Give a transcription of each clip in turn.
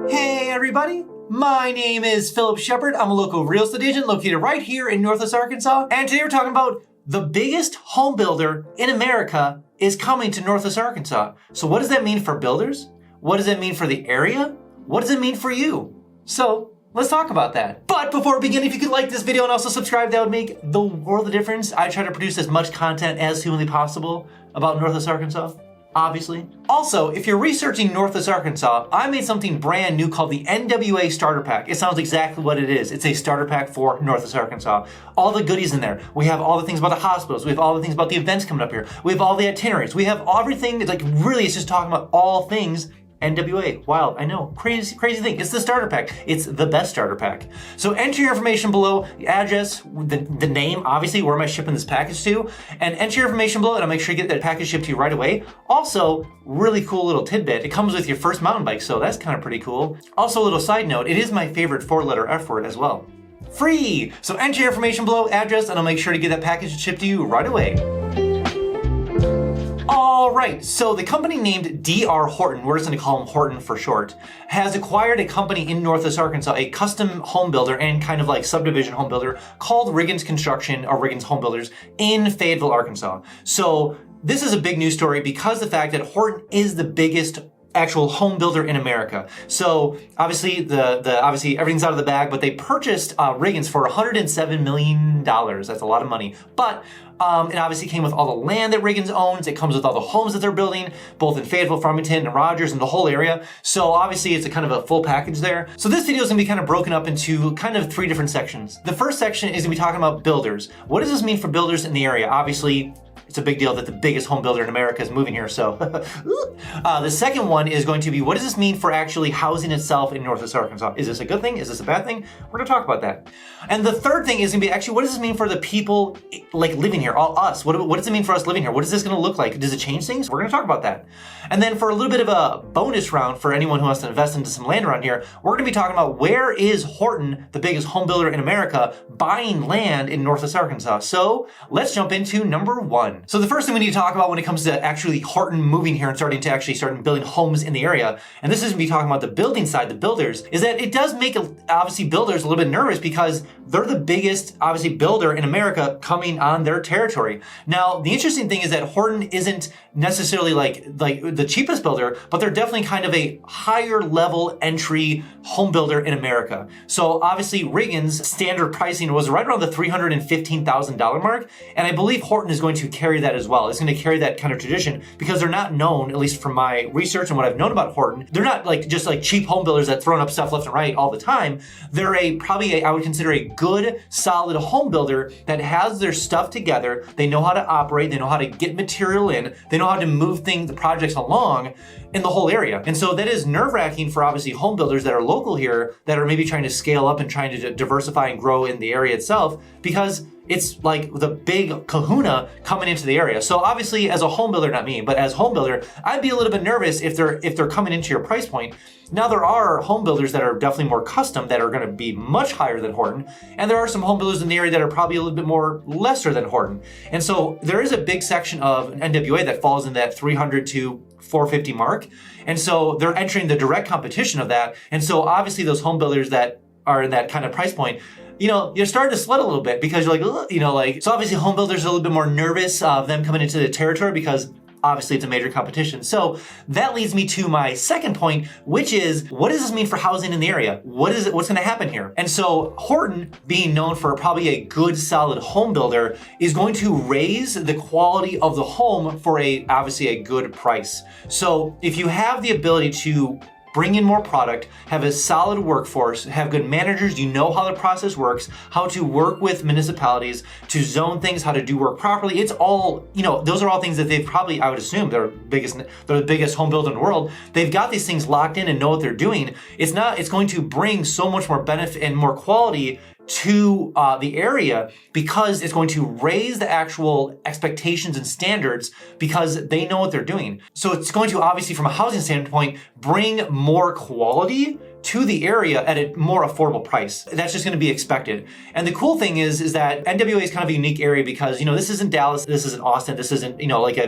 Hey everybody, my name is Phillip Shepard. I'm a local real estate agent located right here in Northwest Arkansas. And today we're talking about the biggest home builder in America is coming to Northwest Arkansas. So what does that mean for builders? What does it mean for the area? What does it mean for you? So let's talk about that. But before we begin, if you could like this video and also subscribe, that would make the world of difference. I try to produce as much content as humanly possible about Northwest Arkansas, obviously. Also, if you're researching Northwest Arkansas, I made something brand new called the NWA Starter Pack. It sounds exactly what it is. It's a starter pack for Northwest Arkansas. All the goodies in there. We have all the things about the hospitals. We have all the things about the events coming up here. We have all the itineraries. We have everything. Like really, it's just talking about all things NWA. Wild, I know, crazy thing. It's the starter pack. It's the best starter pack. So enter your information below, the address, the name, obviously, where am I shipping this package to, and enter your information below and I'll make sure you get that package shipped to you right away. Also, really cool little tidbit. It comes with your first mountain bike, so that's kind of pretty cool. Also, a little side note, it is my favorite 4-letter F word as well. Free! So enter your information below, address, and I'll make sure to get that package shipped to you right away. All right, so the company named D.R. Horton, we're just gonna call him Horton for short, has acquired a company in Northwest Arkansas, a custom home builder and kind of like subdivision home builder called Riggins Construction or Riggins Home Builders in Fayetteville, Arkansas. So this is a big news story because the fact that Horton is the biggest actual home builder in America. So obviously obviously everything's out of the bag, but they purchased Riggins for $107 million. That's a lot of money. But it obviously came with all the land that Riggins owns. It comes with all the homes that they're building, both in Fayetteville, Farmington, and Rogers, and the whole area. So obviously it's a kind of a full package there. So this video is gonna be kind of broken up into kind of 3 different sections. The first section is gonna be talking about builders. What does this mean for builders in the area? Obviously, it's a big deal that the biggest home builder in America is moving here, so. The second one is going to be, what does this mean for actually housing itself in Northwest Arkansas? Is this a good thing? Is this a bad thing? We're gonna talk about that. And the third thing is gonna be actually, what does this mean for the people like living here, all us? What does it mean for us living here? What is this gonna look like? Does it change things? We're gonna talk about that. And then for a little bit of a bonus round for anyone who wants to invest into some land around here, we're gonna be talking about where is Horton, the biggest home builder in America, buying land in Northwest Arkansas. So let's jump into number 1. So the first thing we need to talk about when it comes to actually Horton moving here and starting building homes in the area, and this is gonna be talking about the building side, the builders, is that it does make obviously builders a little bit nervous because they're the biggest obviously builder in America coming on their territory. Now, the interesting thing is that Horton isn't necessarily like the cheapest builder, but they're definitely kind of a higher level entry home builder in America. So obviously Riggins' standard pricing was right around the $315,000 mark, and I believe Horton is going to carry that as well. It's going to carry that kind of tradition because they're not known, at least from my research and what I've known about Horton, they're not just like cheap home builders that throw up stuff left and right all the time. They're I would consider a good, solid home builder that has their stuff together. They know how to operate. They know how to get material in. They know how to move the projects along in the whole area. And so that is nerve-wracking for obviously home builders that are local here that are maybe trying to scale up and trying to diversify and grow in the area itself, because it's like the big kahuna coming into the area. So obviously as a home builder, not me, but as home builder, I'd be a little bit nervous if they're coming into your price point. Now there are home builders that are definitely more custom that are gonna be much higher than Horton. And there are some home builders in the area that are probably a little bit more lesser than Horton. And so there is a big section of NWA that falls in that 300 to 450 mark. And so they're entering the direct competition of that. And so obviously those home builders that are in that kind of price point, you're starting to sweat a little bit because you're like, so obviously home builders are a little bit more nervous of them coming into the territory because obviously it's a major competition. So that leads me to my second point, which is, what does this mean for housing in the area? What's gonna happen here? And so Horton, being known for probably a good, solid home builder, is going to raise the quality of the home for obviously a good price. So if you have the ability to bring in more product, have a solid workforce, have good managers, you know how the process works, how to work with municipalities, to zone things, how to do work properly. It's all, those are all things that they've probably, I would assume, they're the biggest home builder in the world. They've got these things locked in and know what they're doing. It's going to bring so much more benefit and more quality to the area because it's going to raise the actual expectations and standards because they know what they're doing. So it's going to obviously, from a housing standpoint, bring more quality to the area at a more affordable price. That's just going to be expected. And the cool thing is that NWA is kind of a unique area because, this isn't Dallas, this isn't Austin, this isn't,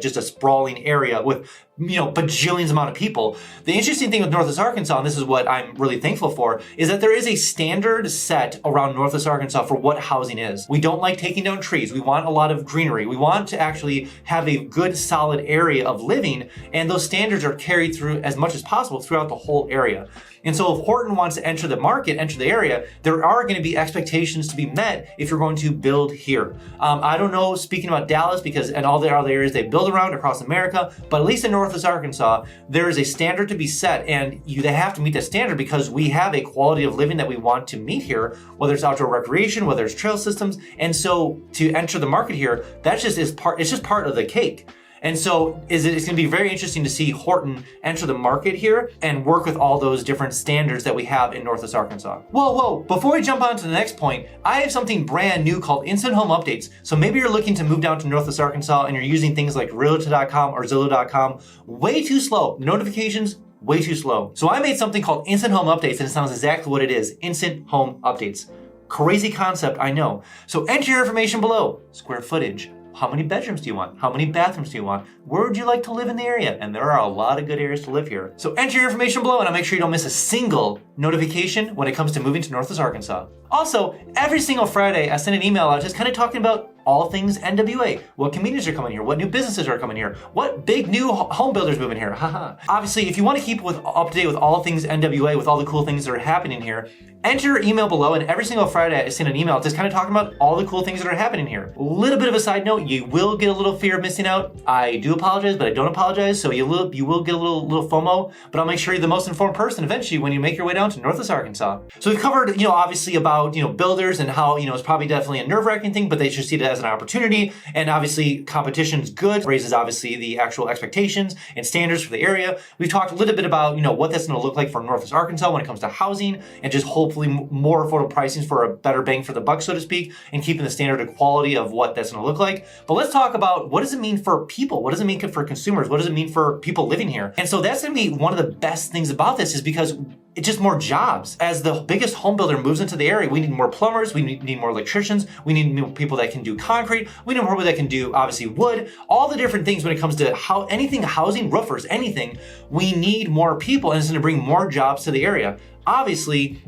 just a sprawling area with bajillions amount of people. The interesting thing with Northwest Arkansas, and this is what I'm really thankful for, is that there is a standard set around Northwest Arkansas for what housing is. We don't like taking down trees. We want a lot of greenery. We want to actually have a good, solid area of living, and those standards are carried through as much as possible throughout the whole area. And so if Horton wants to enter the market, enter the area, there are going to be expectations to be met if you're going to build here. I don't know, speaking about Dallas, and all the other areas they build around across America, but at least in Northwest Arkansas, there is a standard to be set, and they have to meet that standard because we have a quality of living that we want to meet here, whether it's outdoor recreation, whether it's trail systems. And so to enter the market here, it's just part of the cake. And so it's going to be very interesting to see Horton enter the market here and work with all those different standards that we have in Northwest Arkansas. Whoa, before we jump on to the next point, I have something brand new called Instant Home Updates. So maybe you're looking to move down to Northwest Arkansas and you're using things like Realtor.com or Zillow.com. Way too slow. Notifications, way too slow. So I made something called Instant Home Updates, and it sounds exactly what it is. Instant Home Updates. Crazy concept, I know. So enter your information below. Square footage. How many bedrooms do you want? How many bathrooms do you want? Where would you like to live in the area? And there are a lot of good areas to live here. So enter your information below and I'll make sure you don't miss a single notification when it comes to moving to Northwest Arkansas. Also, every single Friday, I send an email out just kind of talking about all things NWA. What communities are coming here? What new businesses are coming here? What big new home builders moving here? Haha. Obviously, if you want to keep up to date with all things NWA, with all the cool things that are happening here, enter your email below, and every single Friday I send an email just kind of talking about all the cool things that are happening here. A little bit of a side note, you will get a little fear of missing out. I do apologize, but I don't apologize, so you will get a little FOMO, but I'll make sure you're the most informed person eventually when you make your way down to Northwest Arkansas. So we've covered, obviously about, builders and how, it's probably definitely a nerve-wracking thing, but they should see it as an opportunity. And obviously competition is good, raises obviously the actual expectations and standards for the area. We've talked a little bit about, what that's going to look like for Northwest Arkansas when it comes to housing and just hopefully more affordable pricings for a better bang for the buck, so to speak, and keeping the standard of quality of what that's going to look like. But let's talk about what does it mean for people? What does it mean for consumers? What does it mean for people living here? And so that's going to be one of the best things about this, is because it's just more jobs. As the biggest home builder moves into the area, we need more plumbers, we need more electricians, we need more people that can do concrete, we need more people that can do obviously wood, all the different things when it comes to anything housing, roofers, anything. We need more people, and it's gonna bring more jobs to the area. Obviously,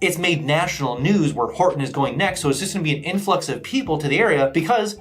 it's made national news where Horton is going next, so it's just gonna be an influx of people to the area because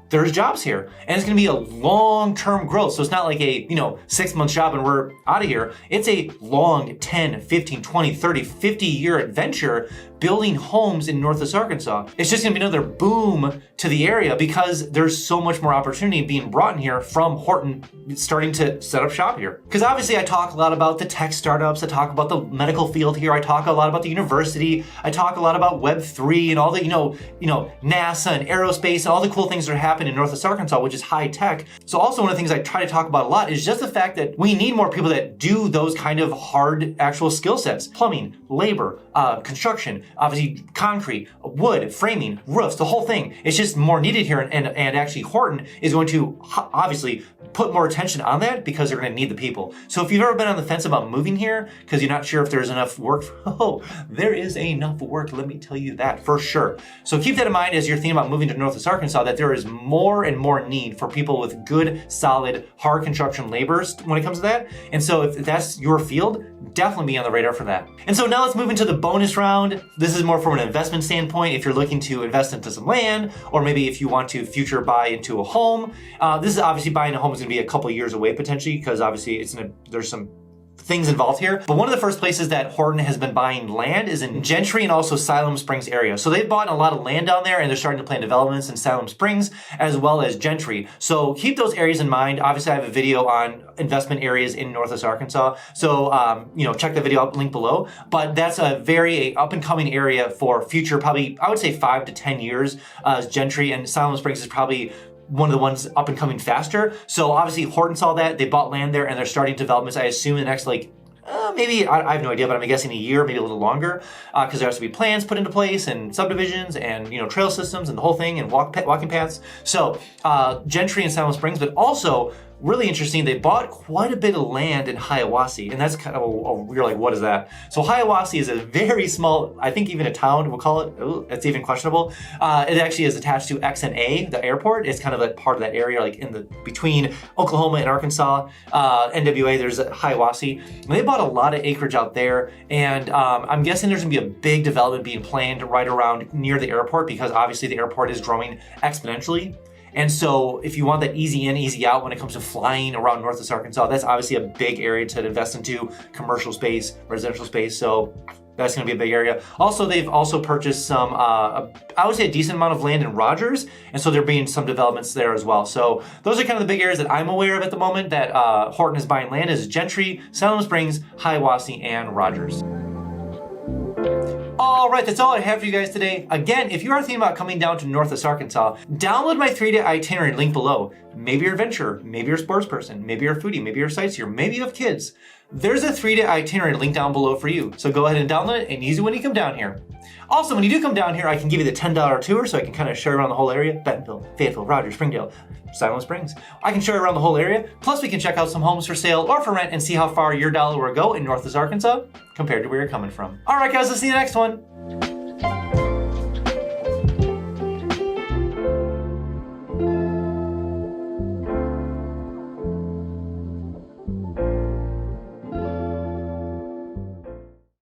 there's jobs here, and it's going to be a long-term growth. So it's not like a 6-month job and we're out of here. It's a long 10, 15, 20, 30, 50-year adventure building homes in Northwest Arkansas. It's just going to be another boom to the area because there's so much more opportunity being brought in here from Horton starting to set up shop here. Because obviously I talk a lot about the tech startups, I talk about the medical field here, I talk a lot about the university, I talk a lot about Web3 and all the, NASA and aerospace and all the cool things that are happening in Northwest Arkansas, which is high tech. So also one of the things I try to talk about a lot is just the fact that we need more people that do those kind of hard actual skill sets. Plumbing, labor, construction, obviously concrete, wood, framing, roofs, the whole thing. It's just more needed here, and actually Horton is going to obviously put more attention on that because they're going to need the people. So if you've ever been on the fence about moving here because you're not sure if there's enough work, there is enough work, let me tell you that for sure. So keep that in mind as you're thinking about moving to Northwest Arkansas, that there is more and more need for people with good, solid, hard construction laborers when it comes to that. And so if that's your field, definitely be on the radar for that. And so now let's move into the bonus round. This is more from an investment standpoint. If you're looking to invest into some land, or maybe if you want to future buy into a home, this is obviously buying a home is going to be a couple years away potentially, because obviously there's some things involved here. But one of the first places that Horton has been buying land is in Gentry and also Siloam Springs area. So they've bought a lot of land down there, and they're starting to plan developments in Siloam Springs as well as Gentry. So keep those areas in mind. Obviously, I have a video on investment areas in Northwest Arkansas. So, check the video out, link below. But that's a very up and coming area for future, probably, I would say 5 to 10 years. Gentry and Siloam Springs is probably one of the ones up and coming faster. So obviously Horton saw that, they bought land there, and they're starting developments, I assume, in the next maybe, I have no idea, but I'm guessing a year, maybe a little longer, because there has to be plans put into place and subdivisions and, trail systems and the whole thing and walking paths. So Gentry and Siloam Springs, but also really interesting. They bought quite a bit of land in Hiwasse, and that's kind of, you're like, what is that? So Hiwasse is a very small, I think even a town, we'll call it. Ooh, it's even questionable. It actually is attached to XNA, the airport. It's kind of like part of that area, like in the between Oklahoma and Arkansas, NWA. There's Hiwasse. And they bought a lot of acreage out there, and I'm guessing there's gonna be a big development being planned right around near the airport, because obviously the airport is growing exponentially. And so if you want that easy in, easy out when it comes to flying around Northwest Arkansas, that's obviously a big area to invest into, commercial space, residential space. So that's gonna be a big area. Also, they've also purchased some, I would say a decent amount of land in Rogers. And so there being some developments there as well. So those are kind of the big areas that I'm aware of at the moment that Horton is buying land, is Gentry, Salem Springs, Hiwasse, and Rogers. All right, that's all I have for you guys today. Again, if you are thinking about coming down to Northwest Arkansas, download my 3-day itinerary link below. Maybe you're a adventurer, maybe you're a sports person, maybe you're a foodie, maybe you're a sightseer, maybe you have kids. There's a 3-day itinerary link down below for you. So go ahead and download it and use it when you come down here. Also, when you do come down here, I can give you the $10 tour so I can kind of show you around the whole area. Bentonville, Fayetteville, Rogers, Springdale, Salem Springs. I can show you around the whole area. Plus, we can check out some homes for sale or for rent and see how far your dollar will go in Northwest Arkansas compared to where you're coming from. All right, guys, let's see you next one.